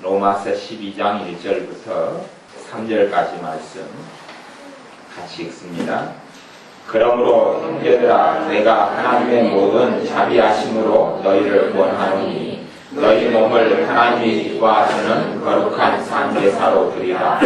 로마서 12장 1절부터 3절까지 말씀 같이 읽습니다. 그러므로 형제들아 내가 하나님의 모든 자비하심으로 너희를 원하노니 너희 몸을 하나님이 기뻐하시는 거룩한 산제사로 드리라.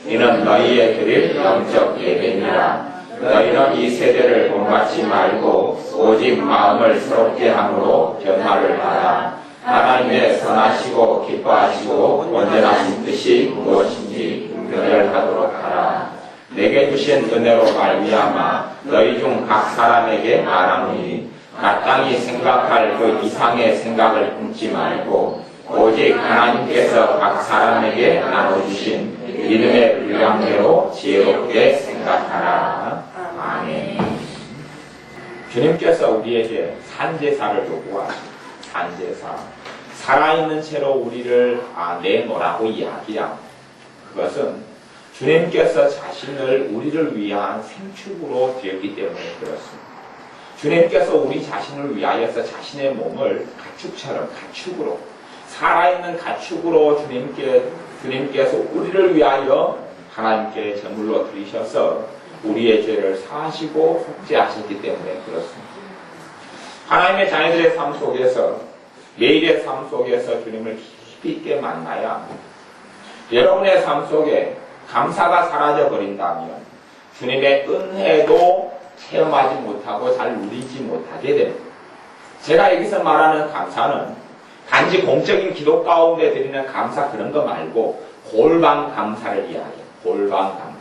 이는 너희의 드릴 영적 예배니라. 너희는 이 세대를 본받지 말고 오직 마음을 새롭게 함으로 변화를 받아 하나님의 선하시고 기뻐하시고 온전하신 뜻이 무엇인지 분별하도록 하라. 내게 주신 은혜로 말미암아 너희 중 각 사람에게 말하노니 마땅히 생각할 그 이상의 생각을 품지 말고 오직 하나님께서 각 사람에게 나눠주신 믿음의 분량대로 지혜롭게 생각하라. 아멘. 주님께서 우리에게 산제사를 요구하십니다. 산제사. 살아있는 채로 우리를 내놓으라고 이야기합니다. 그것은 주님께서 자신을 우리를 위한 생축으로 되었기 때문에 그렇습니다. 주님께서 우리 자신을 위하여서 자신의 몸을 가축으로 살아있는 가축으로 주님께서 우리를 위하여 하나님께 제물로 드리셔서 우리의 죄를 사하시고 속죄하셨기 때문에 그렇습니다. 하나님의 자녀들의 삶 속에서 매일의 삶 속에서 주님을 깊이 있게 만나야 합니다. 여러분의 삶 속에 감사가 사라져버린다면 주님의 은혜도 체험하지 못하고 잘 누리지 못하게 됩니다. 제가 여기서 말하는 감사는 단지 공적인 기도 가운데 드리는 감사 그런 거 말고 골방 감사를 이야기해요. 골방 감사.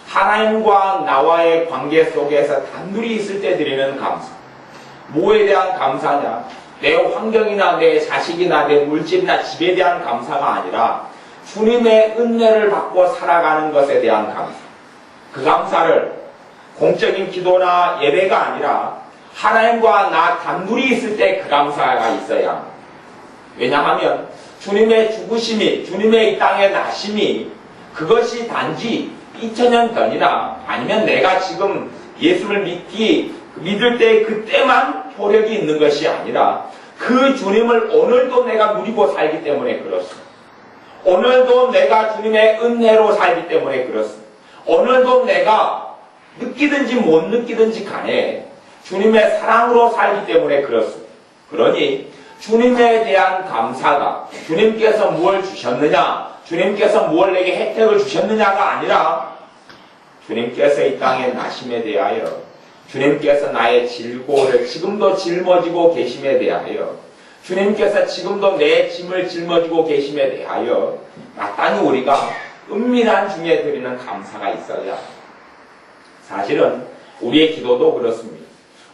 하나님과 나와의 관계 속에서 단둘이 있을 때 드리는 감사. 뭐에 대한 감사냐? 내 환경이나 내 자식이나 내 물질이나 집에 대한 감사가 아니라 주님의 은혜를 받고 살아가는 것에 대한 감사. 그 감사를 공적인 기도나 예배가 아니라 하나님과 나 단둘이 있을 때 그 감사가 있어야 합니다. 왜냐하면 주님의 죽으심이, 주님의 이 땅에 나심이 그것이 단지 2000년 전이나 아니면 내가 지금 예수를 믿을 때 그때만 효력이 있는 것이 아니라 그 주님을 오늘도 내가 누리고 살기 때문에 그렇습니다. 오늘도 내가 주님의 은혜로 살기 때문에 그렇습니다. 오늘도 내가 느끼든지 못 느끼든지 간에 주님의 사랑으로 살기 때문에 그렇습니다. 그러니 주님에 대한 감사가 주님께서 무엇을 주셨느냐, 주님께서 무엇을 내게 혜택을 주셨느냐가 아니라 주님께서 이 땅에 나심에 대하여 주님께서 나의 질고를 지금도 짊어지고 계심에 대하여 주님께서 지금도 내 짐을 짊어지고 계심에 대하여 마땅히 우리가 은밀한 중에 드리는 감사가 있어야. 사실은 우리의 기도도 그렇습니다.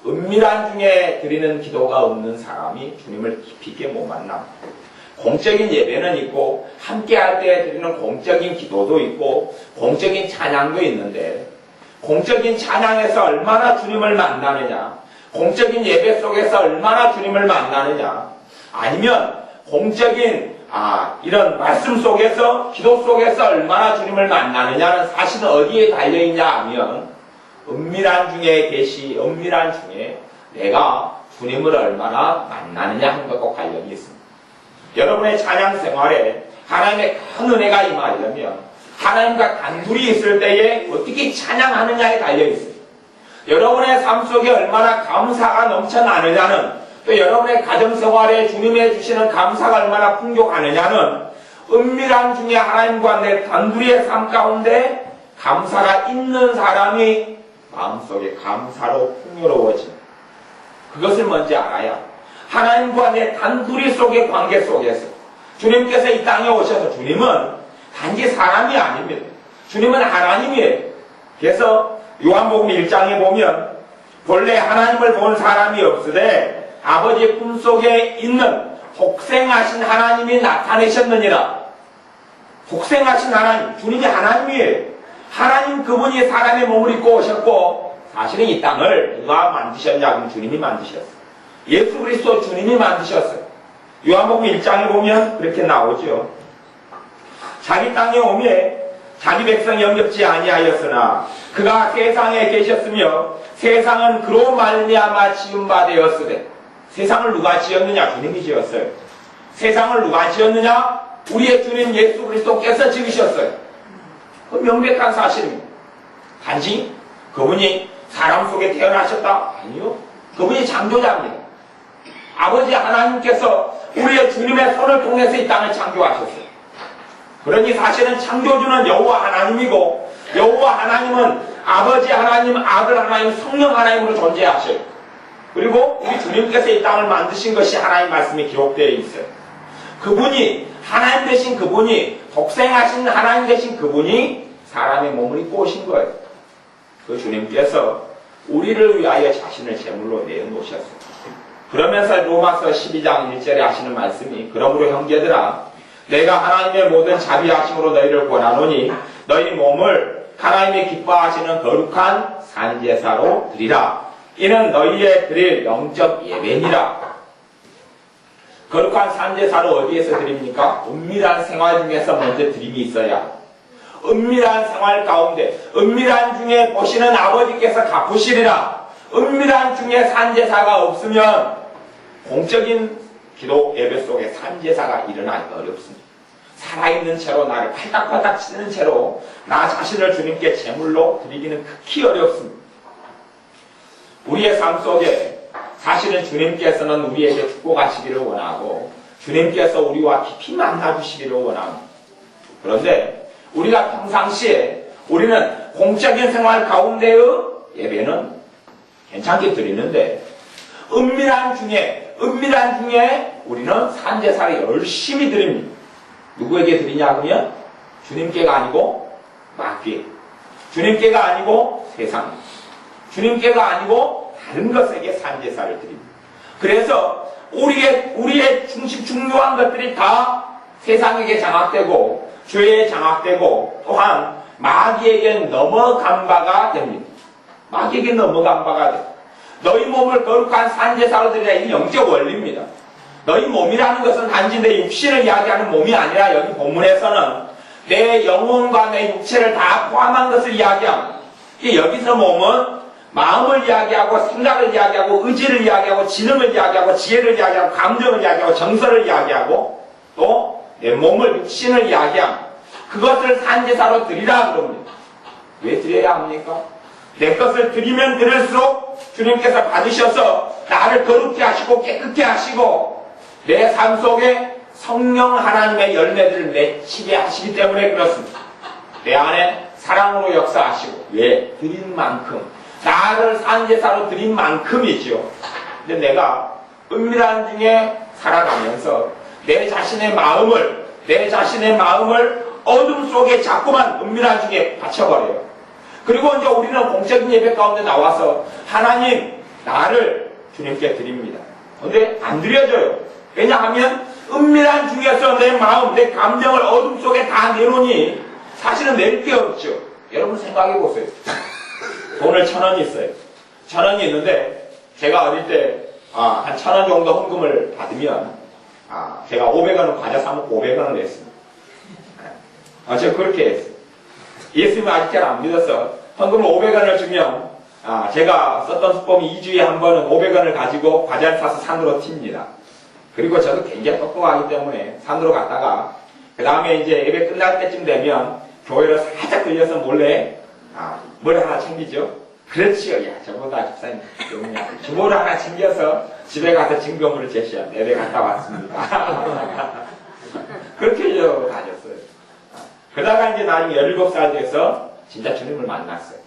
은밀한 중에 드리는 기도가 없는 사람이 주님을 깊이 있게 못 만납니다. 공적인 예배는 있고 함께 할 때 드리는 공적인 기도도 있고 공적인 찬양도 있는데 공적인 찬양에서 얼마나 주님을 만나느냐, 공적인 예배 속에서 얼마나 주님을 만나느냐, 아니면 공적인 이런 말씀 속에서 기도 속에서 얼마나 주님을 만나느냐는 사실은 어디에 달려있냐 하면 은밀한 중에 내가 주님을 얼마나 만나느냐 하는 것과 관련이 있습니다. 여러분의 찬양 생활에 하나님의 큰 은혜가 임하려면 하나님과 단둘이 있을 때에 어떻게 찬양하느냐에 달려있습니다. 여러분의 삶 속에 얼마나 감사가 넘쳐나느냐는, 또 여러분의 가정생활에 주님의 주시는 감사가 얼마나 풍족하느냐는 은밀한 중에 하나님과 내 단둘이의 삶 가운데 감사가 있는 사람이 마음속에 감사로 풍요로워집니다. 그것을 먼저 알아야 하나님과 내 단둘이 속의 관계 속에서 주님께서 이 땅에 오셔서 주님은 단지 사람이 아닙니다. 주님은 하나님이에요. 그래서 요한복음 1장에 보면 본래 하나님을 본 사람이 없으되 아버지의 꿈속에 있는 복생하신 하나님이 나타내셨느니라. 복생하신 하나님, 주님이 하나님이에요. 하나님 그분이 사람의 몸을 입고 오셨고 사실은 이 땅을 누가 만드셨냐? 그럼 주님이 만드셨어요. 예수 그리스도 주님이 만드셨어요. 요한복음 1장에 보면 그렇게 나오죠. 자기 땅에 오매 자기 백성이 영접지 아니하였으나 그가 세상에 계셨으며 세상은 그로 말미암아 지은 바 되었으되. 세상을 누가 지었느냐? 주님이 지었어요. 세상을 누가 지었느냐? 우리의 주님 예수 그리스도께서 지으셨어요. 그 명백한 사실입니다. 단지 그분이 사람 속에 태어나셨다? 아니요. 그분이 창조자입니다. 아버지 하나님께서 우리의 주님의 손을 통해서 이 땅을 창조하셨어요. 그러니 사실은 창조주는 여호와 하나님이고, 여호와 하나님은 아버지 하나님, 아들 하나님, 성령 하나님으로 존재하셔요. 그리고 우리 주님께서 이 땅을 만드신 것이 하나님 말씀에 기록되어 있어요. 그분이, 하나님 되신 그분이, 독생하신 하나님 되신 그분이 사람의 몸을 입고 오신 거예요. 그 주님께서 우리를 위하여 자신을 제물로 내어놓으셨어요. 그러면서 로마서 12장 1절에 하시는 말씀이, 그러므로 형제들아, 내가 하나님의 모든 자비하심으로 너희를 권하노니 너희 몸을 하나님이 기뻐하시는 거룩한 산제사로 드리라. 이는 너희의 드릴 영적 예배니라. 거룩한 산제사로 어디에서 드립니까? 은밀한 생활 중에서 먼저 드림이 있어야, 은밀한 생활 가운데, 은밀한 중에 보시는 아버지께서 갚으시리라. 은밀한 중에 산제사가 없으면 공적인 기도 예배 속에 산제사가 일어나기가 어렵습니다. 살아있는 채로 나를 팔딱팔딱 치는 채로 나 자신을 주님께 제물로 드리기는 극히 어렵습니다. 우리의 삶 속에 사실은 주님께서는 우리에게 축복하시기를 원하고, 주님께서 우리와 깊이 만나주시기를 원합니다. 그런데 우리가 평상시에 우리는 공적인 생활 가운데의 예배는 괜찮게 드리는데, 은밀한 중에 우리는 산제사를 열심히 드립니다. 누구에게 드리냐 하면 주님께가 아니고 마귀, 주님께가 아니고 세상, 주님께가 아니고 다른 것에게 산제사를 드립니다. 그래서 우리의 중요한 것들이 다 세상에게 장악되고 죄에 장악되고 또한 마귀에게 넘어간 바가 됩니다. 마귀에게 넘어간 바가 됩니다. 너희 몸을 거룩한 산제사로 드리라. 이 영적 원리입니다. 너희 몸이라는 것은 단지 내 육신을 이야기하는 몸이 아니라 여기 본문에서는 내 영혼과 내 육체를 다 포함한 것을 이야기합니다. 여기서 몸은 마음을 이야기하고 생각을 이야기하고 의지를 이야기하고 지능을 이야기하고 지혜를 이야기하고 감정을 이야기하고 정서를 이야기하고 또 내 몸을 육신을 이야기합니다. 그것을 산제사로 드리라 그럽니다. 왜 드려야 합니까? 내 것을 드리면 드릴수록 주님께서 받으셔서 나를 거룩히 하시고 깨끗게 하시고 내 삶 속에 성령 하나님의 열매들을 맺히게 하시기 때문에 그렇습니다. 내 안에 사랑으로 역사하시고, 왜? 드린 만큼, 나를 산제사로 드린 만큼이죠. 근데 내가 은밀한 중에 살아가면서 내 자신의 마음을 어둠 속에 자꾸만 은밀한 중에 받쳐버려요. 그리고 이제 우리는 공적인 예배 가운데 나와서 하나님, 나를 주님께 드립니다. 근데 안 드려져요. 왜냐하면 은밀한 중에서 내 마음, 내 감정을 어둠 속에 다 내놓으니 사실은 낼 게 없죠. 여러분 생각해 보세요. 돈을 1,000원 있어요. 1,000원이 있는데 제가 어릴 때 한 1,000원 정도 헌금을 받으면 제가 500원을 과자 사먹고 500원을 냈습니다. 제가 그렇게 했어요. 예수님을 아직 잘 안 믿어서 헌금을 500원을 주면 제가 썼던 수법이 2주에 한 번은 500원을 가지고 과자를 사서 산으로 튑니다. 그리고 저도 굉장히 똑똑하기 때문에 산으로 갔다가 그 다음에 이제 예배 끝날 때쯤 되면 교회를 살짝 들려서 몰래 뭘 하나 챙기죠. 그렇지요. 야, 저보다 집사님 주보를 하나 챙겨서 집에 가서 증거물을 제시합니다. 예배 갔다 왔습니다. 그렇게 저 다녔어요. 그러다가 이제 나중에 17살 돼서 진짜 주님을 만났어요.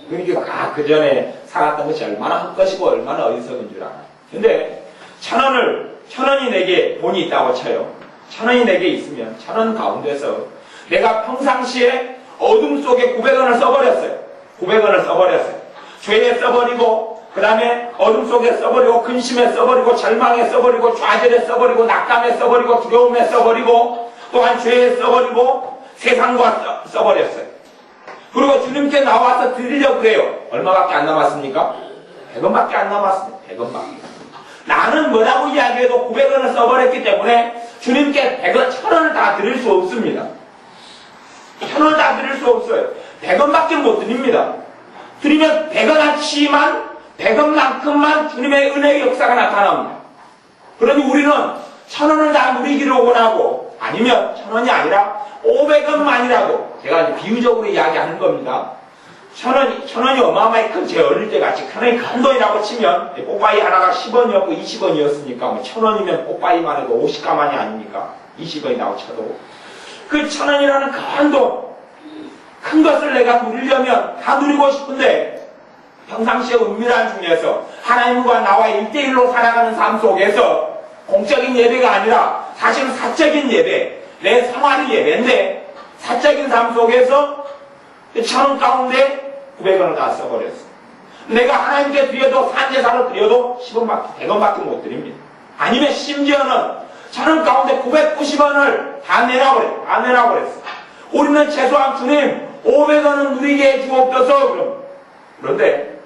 그러니까 그 전에 살았던 것이 얼마나 헛것이고 얼마나 어리석은 줄 알아요. 근데 1,000원이 내게 돈이 있다고 쳐요. 1,000원이 내게 있으면 1,000원 가운데서 내가 평상시에 어둠 속에 900원을 써버렸어요. 900원을 써버렸어요. 죄에 써버리고, 그 다음에 어둠 속에 써버리고, 근심에 써버리고, 절망에 써버리고, 좌절에 써버리고, 낙담에 써버리고, 두려움에 써버리고, 또한 죄에 써버리고, 세상과 써버렸어요. 그리고 주님께 나와서 드리려고 그래요. 얼마밖에 안 남았습니까? 100원밖에 안 남았습니다. 100원밖에. 나는 뭐라고 이야기해도 900원을 써버렸기 때문에 주님께 100원, 1,000원을 다 드릴 수 없습니다. 1,000원을 다 드릴 수 없어요. 100원밖에 못 드립니다. 드리면 100원어치만, 100원만큼만 주님의 은혜의 역사가 나타납니다. 그러니 우리는 1,000원을 다 누리기를 원하고, 아니면 1,000원이 아니라 500원만이라도, 제가 이제 비유적으로 이야기하는 겁니다. 1,000원이 어마어마하게 큰, 제 어릴 때 같이 하나의 큰 돈이라고 치면, 뽀빠이 하나가 10원이었고 20원이었으니까, 뭐 1,000원이면 뽀빠이만 해도 50가만이 아닙니까? 20원이라고 쳐도. 그 1,000원이라는 큰 돈, 큰 것을 내가 누리려면 다 누리고 싶은데, 평상시에 은밀한 중에서 하나님과 나와 1대1로 살아가는 삶 속에서 공적인 예배가 아니라 사실은 사적인 예배, 내 생활의 예배인데, 사적인 삶 속에서 1,000원 가운데 900원을 다 써버렸어. 내가 하나님께 드려도, 산제사로 드려도 10원밖에, 100원밖에 못 드립니다. 아니면 심지어는 1,000원 가운데 990원을 다 내놔버렸어. 우리는 최소한 주님 500원은 누리게 해주옵소서. 그런데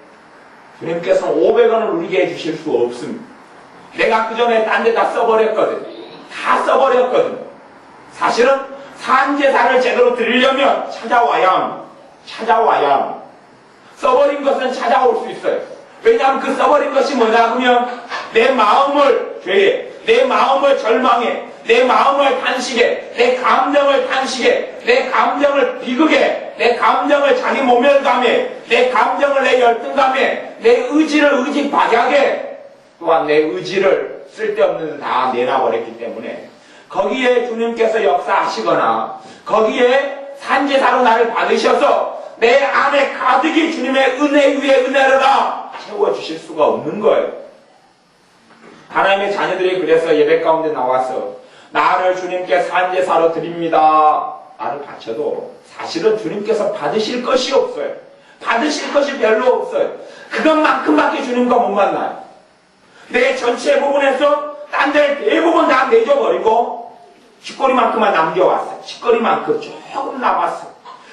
주님께서는 500원을 누리게 해주실 수 없습니다. 내가 그 전에 딴 데 다 써버렸거든. 다 써버렸거든. 사실은 산제사를 제대로 드리려면 찾아와야 합니다. 써버린 것은 찾아올 수 있어요. 왜냐하면 그 써버린 것이 뭐냐 하면 내 마음을 죄에, 내 마음을 절망에, 내 마음을 탄식에, 내 감정을 탄식에, 내 감정을 비극에, 내 감정을 자기 모멸감에, 내 감정을 내 열등감에, 내 의지를 의지 박약에, 또한 내 의지를 쓸데없는 데 다 내놔버렸기 때문에 거기에 주님께서 역사하시거나 거기에 산제사로 나를 받으셔서 내 안에 가득히 주님의 은혜 위에 은혜를 다 채워주실 수가 없는 거예요. 하나님의 자녀들이 그래서 예배 가운데 나와서 나를 주님께 산제사로 드립니다. 나를 바쳐도 사실은 주님께서 받으실 것이 없어요. 받으실 것이 별로 없어요. 그것만큼밖에 주님과 못 만나요. 내 전체 부분에서 딴 데를 대부분 다 내줘버리고 쥐꼬리만큼만 남겨왔어요. 쥐꼬리만큼 조금 남았어요.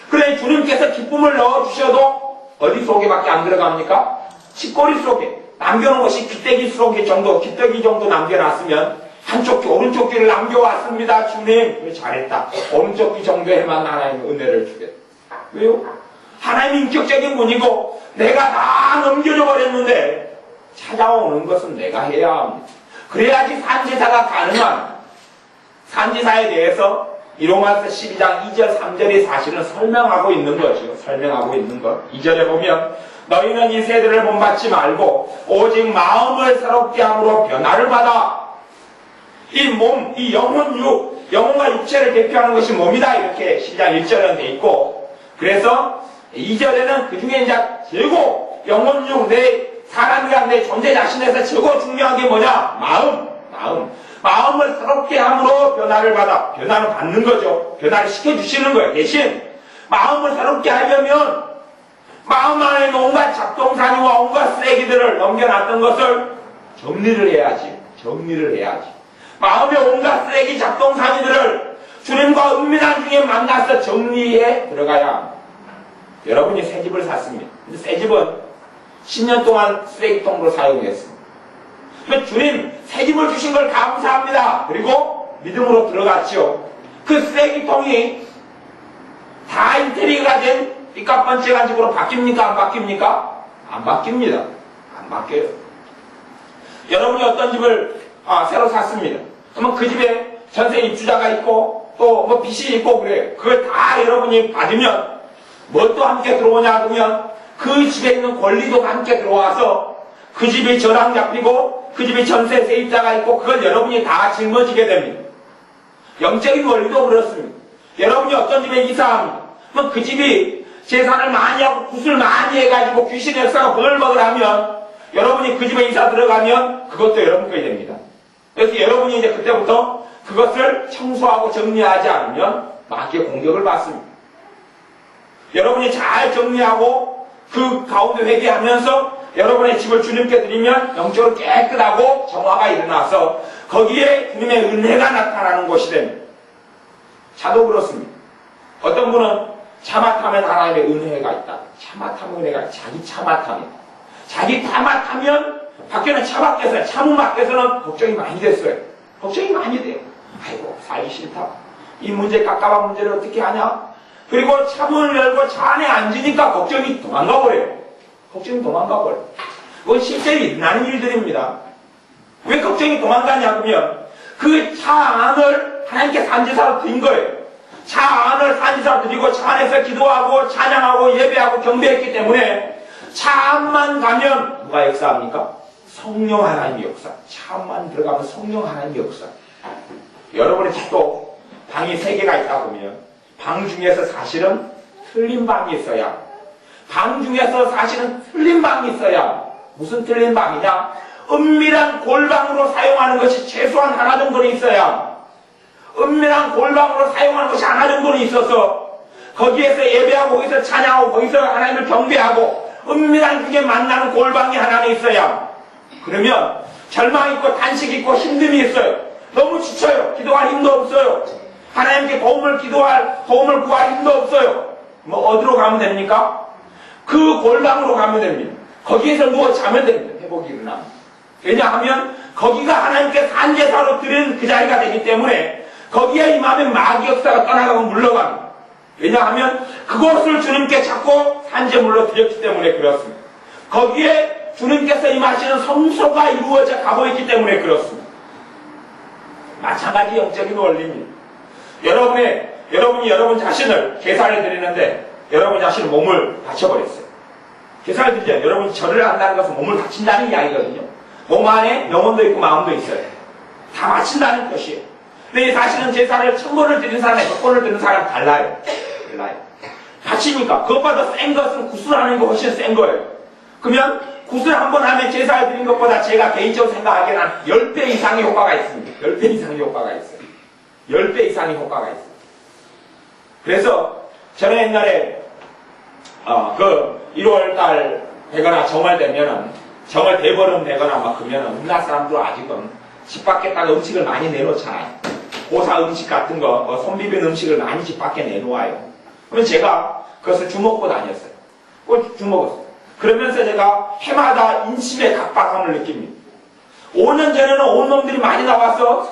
그래 주님께서 기쁨을 넣어주셔도 어디 속에밖에 안 들어갑니까? 쥐꼬리 속에 남겨놓은 것이 귀때기 속에 정도, 귀때기 정도 남겨놨으면 한쪽 귀, 오른쪽 귀를 남겨왔습니다. 주님 잘했다. 오른쪽 귀 정도에만 하나님의 은혜를 주겠다. 왜요? 하나님 인격적인 분이고 내가 다 넘겨줘 버렸는데 찾아오는 것은 내가 해야 합니다. 그래야지 산제사가 가능한, 산제사에 대해서 이 로마서 12장 2절 3절이 사실은 설명하고 있는 거죠. 설명하고 있는 것. 2절에 보면 너희는 이 세대를 본받지 말고 오직 마음을 새롭게 함으로 변화를 받아. 이 몸, 이 영혼, 영혼과 육체를 대표하는 것이 몸이다. 이렇게 12장 1절은 돼 있고, 그래서 2절에는 그 중에 이제 최고 영혼, 육, 내 사람이란 내 존재 자신에서 최고 중요한 게 뭐냐? 마음을 새롭게 함으로 변화를 받아. 변화를 받는 거죠. 변화를 시켜주시는 거예요. 대신 마음을 새롭게 하려면 마음 안에 있는 온갖 작동산이와 온갖 쓰레기들을 넘겨놨던 것을 정리를 해야지. 마음의 온갖 쓰레기 작동산이들을 주님과 은밀한 중에 만나서 정리해 들어가야 합니다. 여러분이 새 집을 샀습니다. 근데 새 집은 10년 동안 쓰레기통으로 사용했습니다. 주님 새 집을 주신 걸 감사합니다. 그리고 믿음으로 들어갔죠. 그 쓰레기통이 다 인테리어가 된 삐까뻔쩍한 집으로 바뀝니까? 안 바뀝니까? 안 바뀝니다. 안 바뀌어요. 여러분이 어떤 집을 새로 샀습니다. 그러면 그 집에 전세 입주자가 있고 또 뭐 빚이 있고 그래요. 그걸 다 여러분이 받으면 뭣도 함께 들어오냐 그러면 그 집에 있는 권리도 함께 들어와서 그 집이 저당 잡히고 그 집이 전세 세입자가 있고 그걸 여러분이 다 짊어지게 됩니다. 영적인 원리도 그렇습니다. 여러분이 어떤 집에 이사합니다. 그럼 그 집이 재산을 많이 하고 굿을 많이 해가지고 귀신의 역사가 버글버글하면 여러분이 그 집에 이사 들어가면 그것도 여러분 거이 됩니다. 그래서 여러분이 이제 그때부터 그것을 청소하고 정리하지 않으면 마귀의 공격을 받습니다. 여러분이 잘 정리하고 그 가운데 회개하면서 여러분의 집을 주님께 드리면 영적으로 깨끗하고 정화가 일어나서 거기에 주님의 은혜가 나타나는 곳이 됩니다. 차도 그렇습니다. 어떤 분은 차마 타면 하나님의 은혜가 있다. 차마 타면 은혜가 있다. 자기 차마 타면. 자기 차마 타면 밖에는 차 밖에서, 차문 밖에서는 걱정이 많이 됐어요. 걱정이 많이 돼요. 아이고 살기 싫다. 이 문제 깝깝한 문제를 어떻게 하냐. 그리고 차문을 열고 차 안에 앉으니까 걱정이 도망가 버려요. 그건 실제로 일어나는 일들입니다. 왜 걱정이 도망가냐 하면 그 차 안을 자신을 하나님께 산제사로 드린 거예요. 차 안을 산제사로 드리고 차 안에서 기도하고 찬양하고 예배하고 경배했기 때문에 차 안만 가면 누가 역사합니까? 성령 하나님의 역사. 차 안만 들어가면 성령 하나님의 역사. 여러분의 집도 방이 3개가 있다 보면 방 중에서 사실은 틀린 방이 있어야, 방 중에서 사실은 틀린 방이 있어야, 무슨 틀린 방이냐? 은밀한 골방으로 사용하는 것이 최소한 하나 정도는 있어야, 은밀한 골방으로 사용하는 것이 하나 정도는 있어서 거기에서 예배하고 거기서 찬양하고 거기서 하나님을 경배하고 은밀한 그게 만나는 골방이 하나는 있어야, 그러면 절망 있고 탄식 있고 힘듦이 있어요. 너무 지쳐요. 기도할 힘도 없어요. 하나님께 도움을 구할 힘도 없어요. 뭐 어디로 가면 됩니까? 그 골방으로 가면 됩니다. 거기에서 누워 자면 됩니다. 회복이 일어납니다. 왜냐하면 거기가 하나님께 산제사로 드린 그 자리가 되기 때문에 거기에 임하면 마귀 역사가 떠나가고 물러갑니다. 왜냐하면 그곳을 주님께 자꾸 산제물로 드렸기 때문에 그렇습니다. 거기에 주님께서 임하시는 성소가 이루어져 가고 있기 때문에 그렇습니다. 마찬가지 영적인 원리입니다. 여러분이 여러분 자신을 제사를 드리는데 여러분 자신은 몸을 다쳐버렸어요. 제사를 드리잖아요. 여러분이 절을 한다는 것은 몸을 다친다는 이야기거든요. 몸 안에 영혼도 있고 마음도 있어요. 다 바친다는 것이에요. 근데 사실은 제사를 1000번을 드리는 사람과 100번을 드리는 사람은 달라요. 다치니까 그것보다 센 것은 구슬하는 게 훨씬 센 거예요. 그러면 구슬 한 번 하면 제사를 드린 것보다 제가 개인적으로 생각하기에는 한 10배 이상의 효과가 있습니다. 10배 이상의 효과가 있어요. 10배 이상의 효과가 있어요. 그래서 저는 옛날에 1월달 되거나 정월 되면은, 정월 대보름 되거나 막 그러면은 우리나라 사람들 아직은 집 밖에다가 음식을 많이 내놓잖아요. 고사 음식 같은 거, 손 비빈 음식을 많이 집 밖에 내놓아요. 그러면 제가 그것을 주먹고 다녔어요. 꼭 주먹었어요. 그러면서 제가 해마다 인심의 각박함을 느낍니다. 5년 전에는 온놈들이 많이 나와서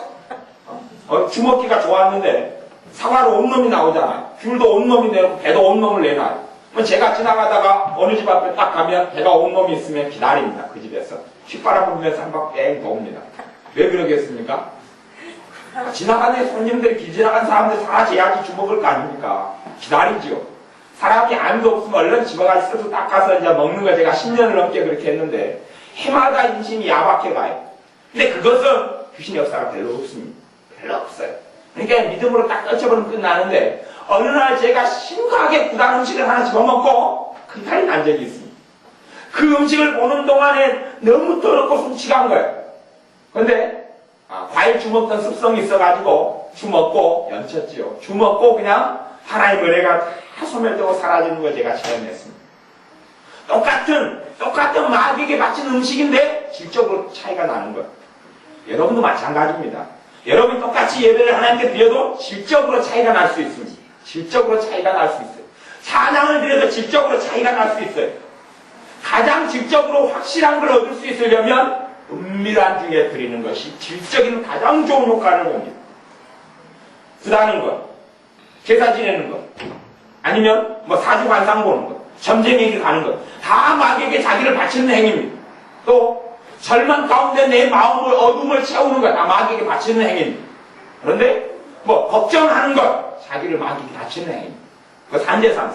주먹기가 좋았는데 사과로 온놈이 나오잖아요. 귤도 온놈이 내고 배도 온놈을 내놔요. 그럼 제가 지나가다가 어느 집 앞에 딱 가면 배가 온놈이 있으면 기다립니다. 그 집에서 휘바람 불면서 한 바퀴 뺑 돕니다. 왜 그러겠습니까? 지나가는 손님들이 길 지나간 사람들 사라져야지 주먹을 거 아닙니까? 기다리죠. 사람이 아무도 없으면 얼른 집에 가서 딱 가서 이제 먹는 거 제가 10년을 넘게 그렇게 했는데 해마다 인심이 야박해 가요. 근데 그것은 귀신 역사가 별로 없습니다. 별로 없어요. 그러니까 믿음으로 딱 떨쳐버리면 끝나는데 어느 날 제가 심각하게 부단 음식을 하나 집어먹고 그날이 난 적이 있습니다. 그 음식을 보는 동안에 너무 더럽고 숨치간 거예요. 근데 과일 주먹던 습성이 있어가지고 주먹고 연쳤지요. 주먹고 그냥 하나님의 은혜가 다 소멸되고 사라지는 걸 제가 체험했습니다. 똑같은 마귀에게 바친 음식인데 질적으로 차이가 나는 거예요. 여러분도 마찬가지입니다. 여러분이 똑같이 예배를 하나님께 드려도 질적으로 차이가 날 수 있습니다. 질적으로 차이가 날 수 있어요. 찬양을 드려도 질적으로 차이가 날 수 있어요. 가장 질적으로 확실한 걸 얻을 수 있으려면 은밀한 중에 드리는 것이 질적인 가장 좋은 효과를 봅니다. 부다는 것, 제사 지내는 것, 아니면 사주관상 보는 것, 점쟁이에게 가는 것, 다 마귀에게 자기를 바치는 행위입니다. 또 절망 가운데 내 마음을 어둠을 채우는 것, 다 마귀에게 바치는 행위입니다. 그런데 걱정하는 것, 자기를 마귀에게 바치는 행위입니다. 그 산제사.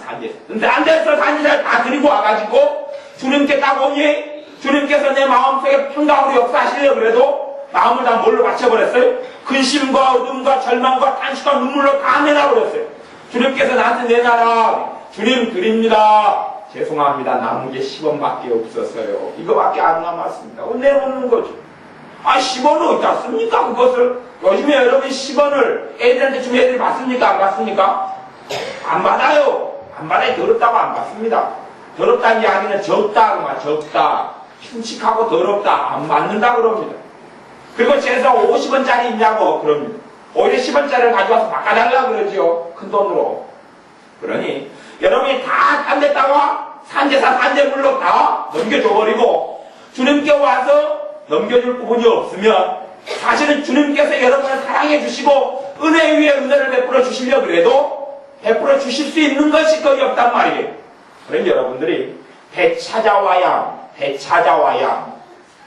근데 안 돼서 산제사를 다 드리고 와가지고 주님께 딱 오니 주님께서 내 마음속에 평강으로 역사하시려고 그래도 마음을 다 뭘로 바쳐버렸어요? 근심과 어둠과 절망과 탄식과 눈물로 다 내놔버렸어요. 주님께서 나한테 내놔라. 주님 드립니다. 죄송합니다. 남은 게 10원밖에 없었어요. 이거밖에 안 남았습니다. 내놓는 거죠. 10원은 어디다 씁니까? 그것을 요즘에 여러분이 10원을 애들한테 주면 애들이 받습니까? 안 받습니까? 안 받아요. 안 받아요. 더럽다고 안 받습니다. 더럽다는 이야기는 적다. 적다. 흉측하고 더럽다. 안 받는다 그럽니다. 그리고 제사 50원짜리 있냐고 그럽니다. 오히려 10원짜리를 가져와서 바꿔달라 그러지요. 큰 돈으로. 그러니 여러분이 다 딴 데다가 산제사 산제물로 다 넘겨줘버리고 주님께 와서 넘겨줄 부분이 없으면 사실은 주님께서 여러분을 사랑해 주시고 은혜 위에 은혜를 베풀어 주시려 그래도 베풀어 주실 수 있는 것이 거의 없단 말이에요. 그러니 여러분들이 되찾아와야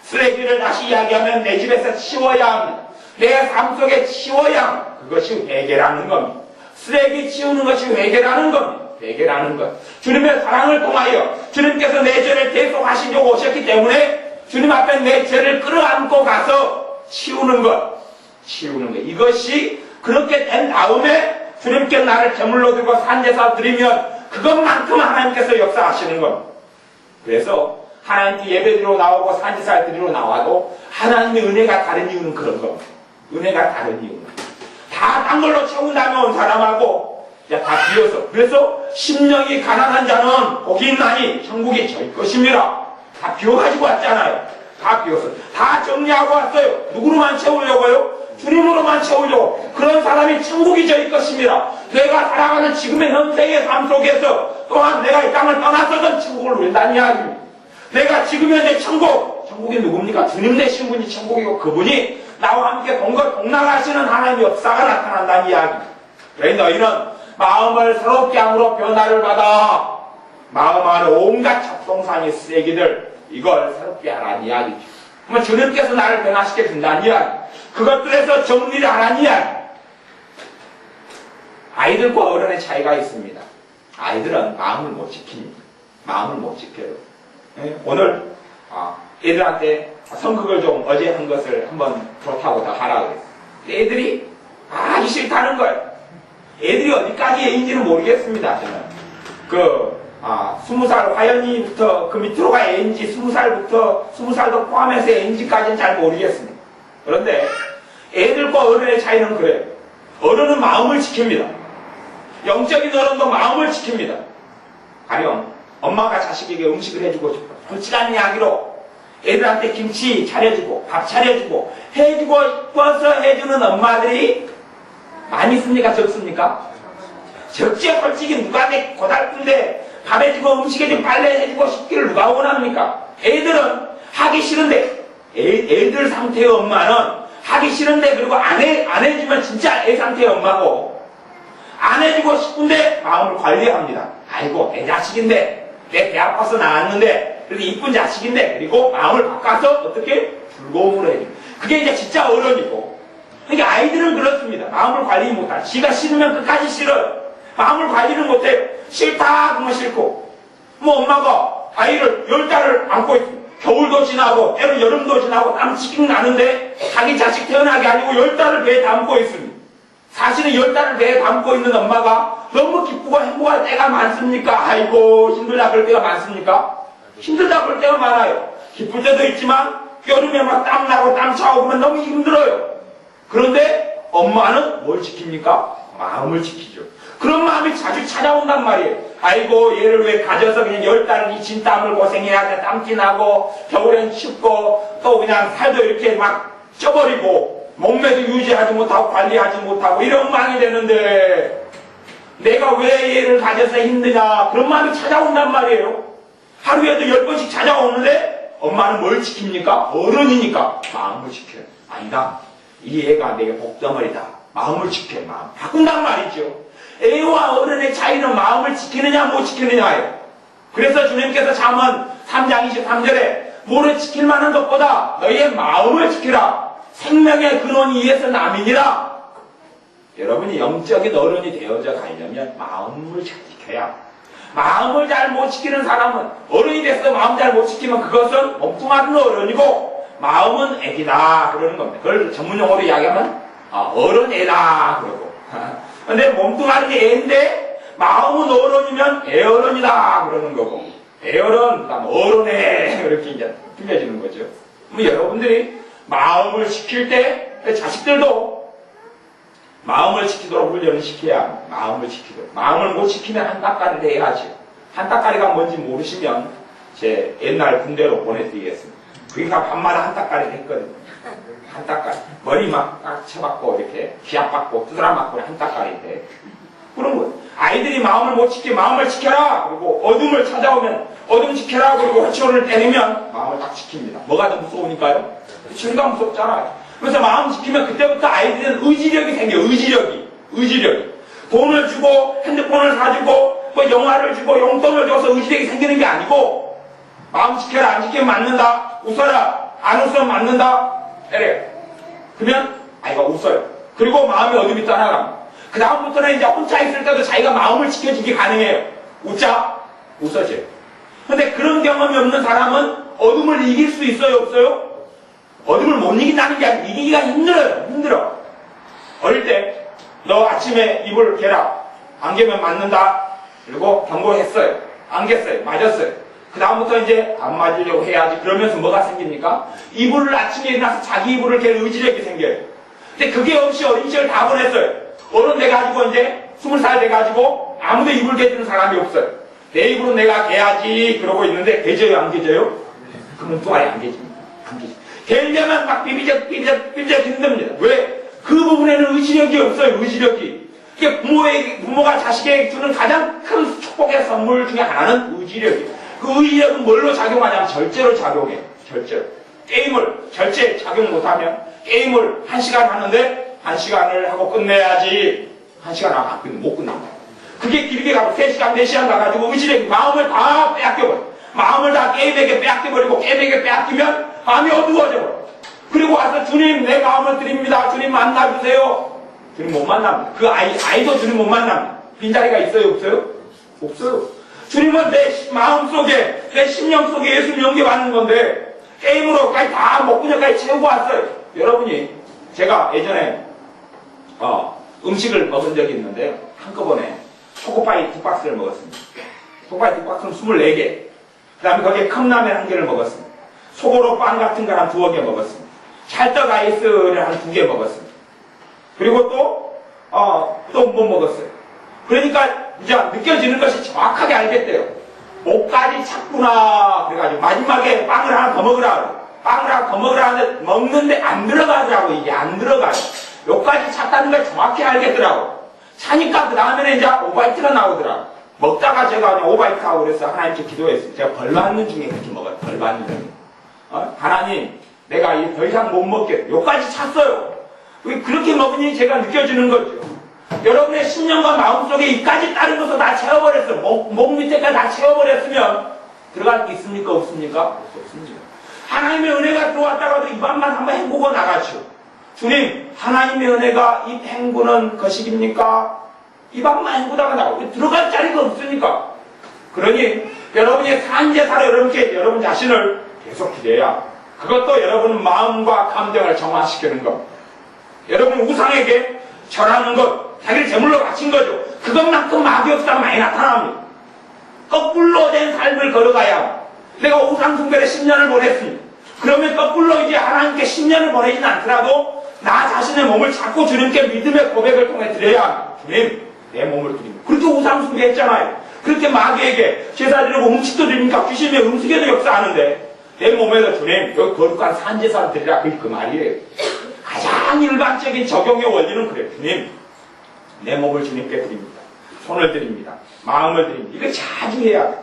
쓰레기를 다시 이야기하면 내 집에서 치워야 합니다. 내 삶 속에 치워야 그것이 회개라는 겁니다. 쓰레기 치우는 것이 회개라는 겁니다. 회개라는 것. 주님의 사랑을 통하여 주님께서 내 죄를 대속하시려고 오셨기 때문에 주님 앞에 내 죄를 끌어안고 가서 치우는 것. 치우는 것. 이것이 그렇게 된 다음에 주님께 나를 제물로 들고 산제사 드리면 그것만큼 하나님께서 역사하시는 겁니다. 그래서 하나님께 예배드리러 나오고 산제사 드리러 나와도 하나님의 은혜가 다른 이유는 그런 겁니다. 은혜가 다른 이유는. 다 딴 걸로 채운 다음에 온 사람하고 다 비어서. 그래서 심령이 가난한 자는 복이 있나니 천국이 저희 것입니다. 다 비워가지고 왔잖아요. 다 비워서. 다 정리하고 왔어요. 누구로만 채우려고요? 주님으로만 채우려고. 그런 사람이 천국이 저희 것입니다. 내가 살아가는 지금의 현생의 삶 속에서 또한 내가 이 땅을 떠나서든 천국을 누린다는 이야기입니다. 내가 지금 현재 천국이 누굽니까? 주님 되신 분이 천국이고 그분이 나와 함께 동락하시는 하나님의 역사가 나타난다는 이야기입니다. 그래 너희는 마음을 새롭게 함으로 변화를 받아 마음 안에 온갖 잡동사니 쓰레기들 이걸 새롭게 하라는 이야기죠. 그러면 주님께서 나를 변화시켜 준다는 이야기. 그것들에서 정리를 하라는 이야기. 아이들과 어른의 차이가 있습니다. 아이들은 마음을 못 지킵니다. 마음을 못 지켜요. 오늘 애들한테 성극을 좀 어제 한 것을 한번 좋다고 더 하라 그랬어요. 애들이 하기 싫다는 거예요. 애들이 어디까지 애인지는 모르겠습니다. 저는 20살 화연이부터 그 밑으로가 애인지 20살도 포함해서 애인지까지는 잘 모르겠습니다. 그런데 애들과 어른의 차이는 그래요. 어른은 마음을 지킵니다. 영적인 어른도 마음을 지킵니다. 가령 엄마가 자식에게 음식을 해주고 싶어 솔직한 이야기로 애들한테 김치 차려주고 밥 차려주고 해주고 싶어서 해주는 엄마들이 많이 있습니까? 적습니까? 적지요. 솔직히 누가 내 고달픈데 밥 해주고 음식 해주고 빨래 해주고 싶기를 누가 원합니까? 애들은 하기 싫은데 애들 상태의 엄마는 하기 싫은데 그리고 안 해주면 진짜 애 상태의 엄마고 안 해주고 싶은데 마음을 관리합니다. 아이고 내 자식인데 내 배 아파서 나왔는데 그래도 이쁜 자식인데 그리고 마음을 바꿔서 어떻게 즐거움으로 해줘. 그게 이제 진짜 어른이고. 그러니까 아이들은 그렇습니다. 마음을 관리 못하죠. 지가 싫으면 끝까지 싫어요. 마음을 관리를 못해요. 싫다 그러면 싫고. 뭐 엄마가 아이를 10달을 안고 있습니다. 겨울도 지나고 때로 여름도 지나고 땀 칙칙 나는데 자기 자식 태어나게 아니고 10달을 배에 담고 있습니다. 사실은 10달을 배에 담고 있는 엄마가 너무 기쁘고 행복할 때가 많습니까? 아이고 힘들다 그럴 때가 많습니까? 힘들다 그럴 때가 많아요. 기쁠 때도 있지만 여름에 막 땀나고 땀 차고 그러면 너무 힘들어요. 그런데 엄마는 뭘 지킵니까? 마음을 지키죠. 그런 마음이 자주 찾아온단 말이에요. 아이고 얘를 왜 가져서 그냥 10달을 이 진땀을 고생해야 돼. 땀띠 나고 겨울엔 춥고 또 그냥 살도 이렇게 막 쪄버리고 몸매도 유지하지 못하고 관리하지 못하고 이런 마음이 되는데 내가 왜 얘를 가져서 힘드냐 그런 마음이 찾아온단 말이에요. 하루에도 10번씩 찾아오는데 엄마는 뭘 지킵니까? 어른이니까 마음을 지켜요. 아니다. 이 애가 내게 복덩어리다. 마음을 지켜요. 마음. 바꾼단 말이죠. 애와 어른의 차이는 마음을 지키느냐 못 지키느냐예요. 그래서 주님께서 잠언 3장 23절에 뭐를 지킬 만한 것보다 너희의 마음을 지키라. 생명의 근원이 이에서 남이니라. 여러분이 영적인 어른이 되어져 가려면 마음을 잘 지켜야. 마음을 잘 못 지키는 사람은 어른이 돼서 마음 잘 못 지키면 그것은 몸뚱아리는 어른이고 마음은 애기다 그러는 겁니다. 그걸 전문용어로 이야기하면 어른애다 그러고. 근데 몸뚱아리는 애인데 마음은 어른이면 애어른이다 그러는 거고. 애어른, 그다음 어른애 이렇게 이제 틀려지는 거죠. 그럼 여러분들이 마음을 지킬 때 자식들도 마음을 지키도록 훈련을 시켜야 합니다. 마음을 지키도록. 마음을 못 지키면 한따까리를 해야죠. 한따까리가 뭔지 모르시면 제 옛날 군대로 보내드리겠습니다. 그러니까 밤마다 한따까리를 했거든요. 한따까리. 머리 막 딱 쳐박고 이렇게 기압받고 두드려 맞고 한따까리인데 그런 거예요. 아이들이 마음을 못 지키면 마음을 지켜라. 그리고 어둠을 찾아오면 어둠 지켜라. 그리고 허치호를 때리면 마음을 딱 지킵니다. 뭐가 더 무서우니까요? 지금도 무섭잖아요. 그래서 마음 지키면 그때부터 아이들은 의지력이 생겨요. 의지력이. 돈을 주고 핸드폰을 사주고 뭐 영화를 주고 용돈을 줘서 의지력이 생기는 게 아니고 마음 지켜라. 안 지키면 맞는다. 웃어라. 안 웃으면 맞는다. 이래요. 그러면 아이가 웃어요. 그리고 마음이 어둠이 떠나갑니다. 그 다음부터는 이제 혼자 있을 때도 자기가 마음을 지켜주기 가능해요. 웃자? 웃어져요. 근데 그런 경험이 없는 사람은 어둠을 이길 수 있어요? 없어요? 어둠을 못 이긴다는 게 아니라 이기기가 힘들어요. 힘들어. 어릴 때 너 아침에 이불 개라. 안 개면 맞는다. 그리고 경고했어요. 안 겠어요. 맞았어요. 그 다음부터 이제 안 맞으려고 해야지. 그러면서 뭐가 생깁니까? 이불을 아침에 일어나서 자기 이불을 갤 의지력이 생겨요. 근데 그게 없이 어린 시절 다 보냈어요. 어른 돼가지고 이제 20살 돼가지고 아무도 이불 개주는 사람이 없어요. 내 이불은 내가 개야지 그러고 있는데 개져요? 안 개져요? 그러면 또 아예 안 개집니다. 안 개집니다. 개려면 막 비비적 힘듭니다. 왜? 그 부분에는 의지력이 없어요. 의지력이. 이게 부모가 자식에게 주는 가장 큰 축복의 선물 중에 하나는 의지력이에요. 그 의지력은 뭘로 작용하냐면 절제로 작용해요. 절제로. 게임을 절제 작용 못하면 게임을 1시간 하는데 1시간을 하고 끝내야지 1시간 하고 못 끝납니다. 그게 길게 가고 3시간, 4시간 가가지고 의지력이 마음을 다 빼앗겨버려요. 마음을 다 게임에게 빼앗겨버리고 게임에게 빼앗기면 마음이 어두워져버려요. 그리고 와서 주님 내 마음을 드립니다. 주님 만나주세요. 주님 못 만납니다. 그 아이도 주님 못 만납니다. 빈자리가 있어요? 없어요? 없어요. 주님은 내 마음속에 내 심령 속에 예수를 연결하는 건데 게임으로까지 다 목구멍까지 채우고 왔어요. 여러분이 제가 예전에 음식을 먹은 적이 있는데 한꺼번에 초코파이 2박스를 먹었습니다. 초코파이 2박스는 24개. 그 다음에 거기에 컵라면 1개를 먹었습니다. 소고로 빵 같은 걸 한 2개 먹었습니다. 찰떡 아이스를 한 2개 먹었습니다. 그리고 또 뭐 먹었어요. 그러니까 이제 느껴지는 것이 정확하게 알겠대요. 목까지 찼구나. 그래가지고 마지막에 빵을 하나 더 먹으라. 빵을 하나 더 먹으라 하는데 먹는데 안 들어가더라고. 이게 안 들어가요. 요까지 찼다는 걸 정확히 알겠더라고. 차니까 그 다음에는 이제 오바이트가 나오더라고. 먹다가 제가 그냥 오바이트하고 그래서 하나님께 기도했어요. 제가 벌 받는 중에 그렇게 먹어요. 벌 받는 중에. 하나님, 내가 더 이상 못 먹겠어요. 요까지 찼어요. 그렇게 먹으니 제가 느껴지는 거죠. 여러분의 심령과 마음속에 이까지 다른 것을 다 채워버렸어요. 목 밑에까지 다 채워버렸으면 들어갈 게 있습니까? 없습니까? 없습니다. 하나님의 은혜가 들어왔다가도 입안만 한번 헹구고 나가죠. 주님, 하나님의 은혜가 입 헹구는 것이입니까? 입안만 헹구다가 나가고 들어갈 자리가 없으니까. 그러니 여러분이 산제사로 여러분께 여러분 자신을 계속 기대야 그것도 여러분 마음과 감정을 정화시키는 것. 여러분 우상에게 절하는 것, 자기를 제물로 바친 거죠. 그것만큼 마귀 역사가 많이 나타납니다. 거꾸로 된 삶을 걸어가야 내가 우상 숭배를 10년을 보냈습니다. 그러면 거꾸로 이제 하나님께 10년을 보내지는 않더라도 나 자신의 몸을 자꾸 주님께 믿음의 고백을 통해 드려야 합니다. 주님, 내 몸을 드립니다. 그렇게 우상 숭배했잖아요. 그렇게 마귀에게 제사 드리고 음식도 드리니까 귀신의 음식에도 역사하는데 내 몸에도 주님, 여기 거룩한 산제사를 드리라. 그 말이에요. 가장 일반적인 적용의 원리는 그래요. 주님, 내 몸을 주님께 드립니다. 손을 드립니다. 마음을 드립니다. 이거 자주 해야 돼.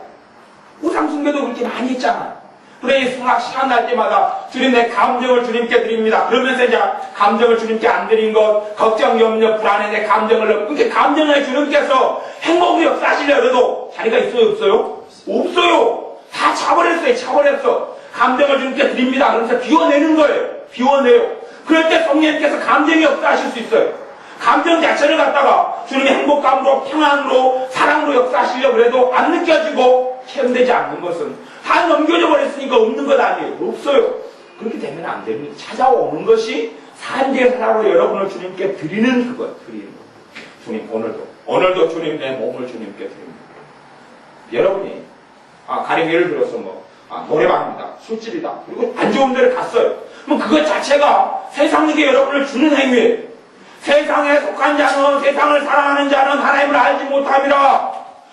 우상숭배도 그렇게 많이 했잖아요. 그래, 성악 시간 날 때마다 주님 내 감정을 주님께 드립니다. 그러면서 이제 감정을 주님께 안 드린 것, 걱정, 염려, 불안해 내 감정을 넣고, 그렇게 감정을 주님께서 행복을 역사하시려 해도 자리가 있어요? 없어요? 없어요. 다 차버렸어요. 차버렸어. 감정을 주님께 드립니다. 그러면서 비워내는 거예요. 비워내요. 그럴 때 성령님께서 감정이 역사하실 수 있어요. 감정 자체를 갖다가 주님의 행복감으로, 평안으로, 사랑으로 역사하시려고 해도 안 느껴지고 체험되지 않는 것은 다 넘겨져 버렸으니까 없는 것 아니에요. 없어요. 그렇게 되면 안 됩니다. 찾아오는 것이 산제사로 여러분을 주님께 드리는 그것, 드리는 것. 주님, 오늘도 주님 내 몸을 주님께 드립니다. 여러분이, 가령 예를 들어서 노래방입니다. 술집이다. 그리고 안 좋은 데를 갔어요. 그럼 그것 자체가 세상에게 여러분을 주는 행위예요. 세상에 속한 자는, 세상을 사랑하는 자는 하나님을 알지 못함이라.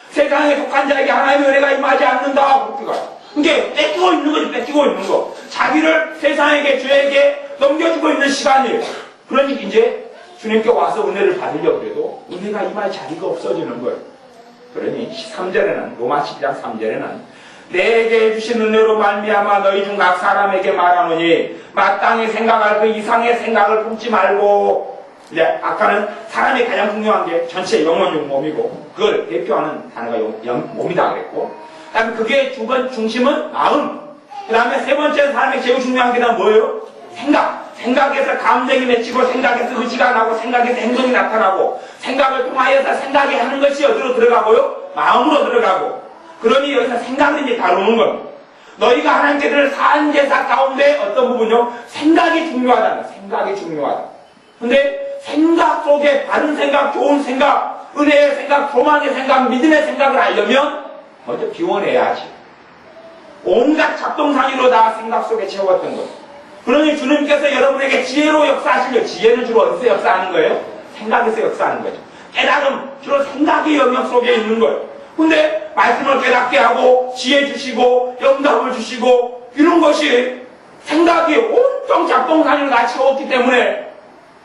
세상에 속한 자에게 하나님의 은혜가 임하지 않는다. 그렇게 가요. 그게 뺏기고 있는 거지, 뺏기고 있는 거. 자기를 세상에게, 죄에게 넘겨주고 있는 시간이에요. 그러니 이제 주님께 와서 은혜를 받으려고 해도 은혜가 임할 자리가 없어지는 거예요. 그러니 3절에는, 로마 12장 3절에는 내게 해주신 은혜로 말미암아 너희 중 각 사람에게 말하노니 마땅히 생각할 그 이상의 생각을 품지 말고. 이제 아까는 사람이 가장 중요한 게 전체 영혼용 몸이고 그걸 대표하는 단어가 몸이다 그랬고, 그 다음에 그게 중심은 마음, 그 다음에 세 번째는 사람이 제일 중요한 게 뭐예요? 생각. 생각에서 감정이 맺히고 생각에서 의지가 나고 생각에서 행동이 나타나고 생각을 통하여서 생각이 하는 것이 어디로 들어가고요? 마음으로 들어가고. 그러니 여기서 생각을 이제 다루는 겁니다. 너희가 하나님께 드릴 사안제사 가운데 어떤 부분요? 생각이 중요하다. 생각이 중요하다. 근데 생각 속에 바른 생각, 좋은 생각, 은혜의 생각, 소망의 생각, 믿음의 생각을 하려면 먼저 비워내야지. 온갖 잡동사니로 다 생각 속에 채웠던 것. 그러니 주님께서 여러분에게 지혜로 역사하시려. 지혜는 주로 어디서 역사하는 거예요? 생각에서 역사하는 거죠. 깨달음, 주로 생각의 영역 속에 있는 거예요. 근데 말씀을 깨닫게 하고 지혜 주시고 영감을 주시고 이런 것이 생각이 온통 잡동사니로 다 채웠기 때문에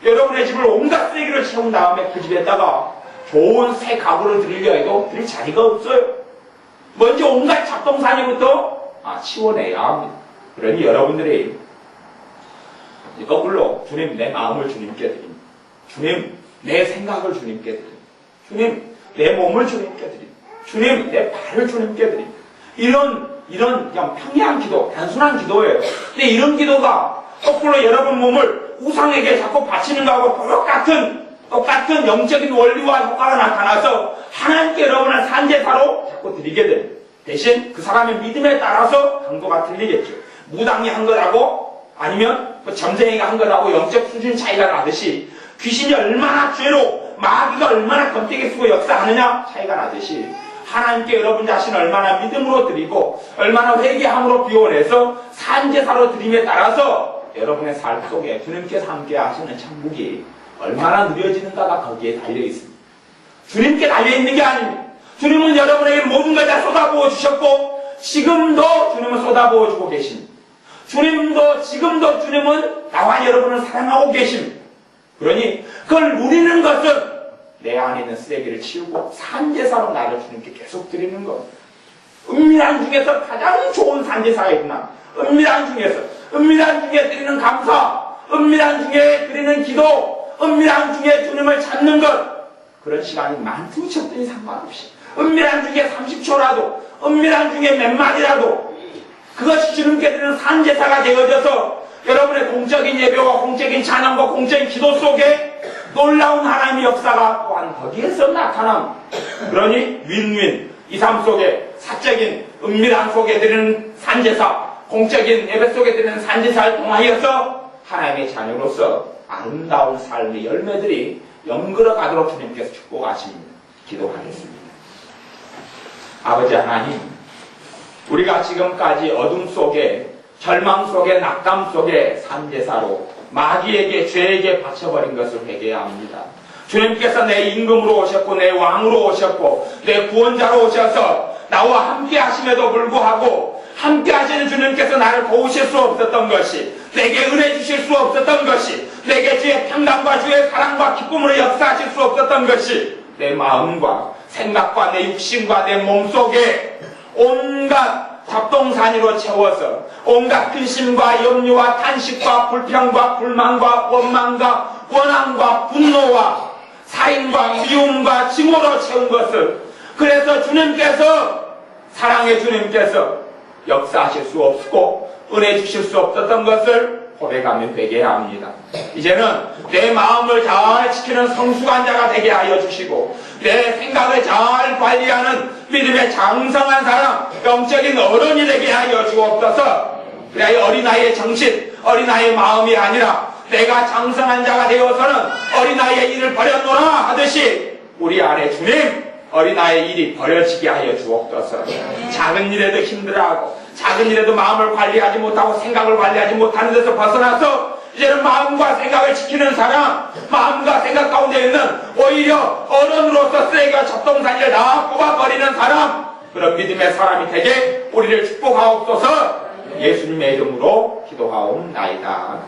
여러분의 집을 온갖 쓰레기를 채운 다음에 그 집에다가 좋은 새 가구를 드리려 해도 드릴 자리가 없어요. 먼저 온갖 잡동사니부터 치워내야 합니다. 그러니 여러분들이 거꾸로 주님 내 마음을 주님께 드립니다. 주님 내 생각을 주님께 드립니다. 주님 내 몸을 주님께 드립니다. 주님 내 발을 주님께 드립니다. 이런 그냥 평이한 기도, 단순한 기도예요. 근데 이런 기도가 거꾸로 여러분 몸을 우상에게 자꾸 바치는 거하고 똑같은 영적인 원리와 효과가 나타나서 하나님께 여러분을 산제사로 자꾸 드리게 됩니다. 대신 그 사람의 믿음에 따라서 강도가 틀리겠죠. 무당이 한 거라고 아니면 점쟁이가 한 거라고 영적 수준 차이가 나듯이 귀신이 얼마나 죄로 마귀가 얼마나 건태기 쓰고 역사하느냐 차이가 나듯이 하나님께 여러분 자신을 얼마나 믿음으로 드리고 얼마나 회개함으로 비워내서 산제사로 드림에 따라서 여러분의 삶 속에 주님께서 함께 하시는 천국이 얼마나 누려지는가가 거기에 달려있습니다. 주님께 달려있는 게 아닙니다. 주님은 여러분에게 모든 걸 다 쏟아부어 주셨고 지금도 주님은 쏟아부어 주고 계십니다. 지금도 주님은 나와 여러분을 사랑하고 계십니다. 그러니 그걸 누리는 것은 내 안에 있는 쓰레기를 치우고 산제사로 나를 주님께 계속 드리는 것. 은밀한 중에서 가장 좋은 산제사가 있구나. 은밀한 중에 드리는 감사, 은밀한 중에 드리는 기도, 은밀한 중에 주님을 찾는 것. 그런 시간이 많든 적든지 상관없이 은밀한 중에 30초라도 은밀한 중에 몇 마디라도 그것이 주님께 드리는 산제사가 되어져서 여러분의 공적인 예배와 공적인 찬양과 공적인 기도 속에 놀라운 하나님의 역사가 또한 거기에서 나타납니다. 그러니 윈윈 이 삶 속에 사적인 은밀한 속에 드리는 산제사, 공적인 예배 속에 드리는 산제사를 통하여서 하나님의 자녀로서 아름다운 삶의 열매들이 연걸어 가도록 주님께서 축복하십니다. 기도하겠습니다. 아버지 하나님, 우리가 지금까지 어둠 속에 절망 속에 낙담 속에 산제사로 마귀에게 죄에게 바쳐버린 것을 회개합니다. 주님께서 내 임금으로 오셨고 내 왕으로 오셨고 내 구원자로 오셔서 나와 함께 하심에도 불구하고 함께 하시는 주님께서 나를 도우실 수 없었던 것이, 내게 은혜 주실 수 없었던 것이, 내게 주의 평강과 주의 사랑과 기쁨으로 역사하실 수 없었던 것이 내 마음과 생각과 내 육신과 내 몸속에 온갖 잡동사니로 채워서 온갖 근심과 염려와 탄식과 불평과 불만과 원망과 원함과 분노와 사인과 미움과 증오로 채운 것을, 그래서 주님께서, 사랑의 주님께서 역사하실 수 없고 은혜 주실 수 없었던 것을 고백하며 회개합니다. 이제는 내 마음을 잘 지키는 성숙한 자가 되게 하여 주시고 내 생각을 잘 관리하는 믿음의 장성한 사람, 영적인 어른이 되게 하여 주옵소서. 그래야 어린아이의 정신, 어린아이의 마음이 아니라 내가 장성한 자가 되어서는 어린아이의 일을 버렸노라 하듯이 우리 안에 주님, 어린아이의 일이 버려지게 하여 주옵소서. 작은 일에도 힘들어하고 작은 일에도 마음을 관리하지 못하고 생각을 관리하지 못하는 데서 벗어나서 이제는 마음과 생각을 지키는 사람, 마음과 생각 가운데 있는 오히려 어른으로서 쓰레기와 잡동사니를 다 뽑아버리는 사람, 그런 믿음의 사람이 되게 우리를 축복하옵소서. 예수님의 이름으로 기도하옵나이다.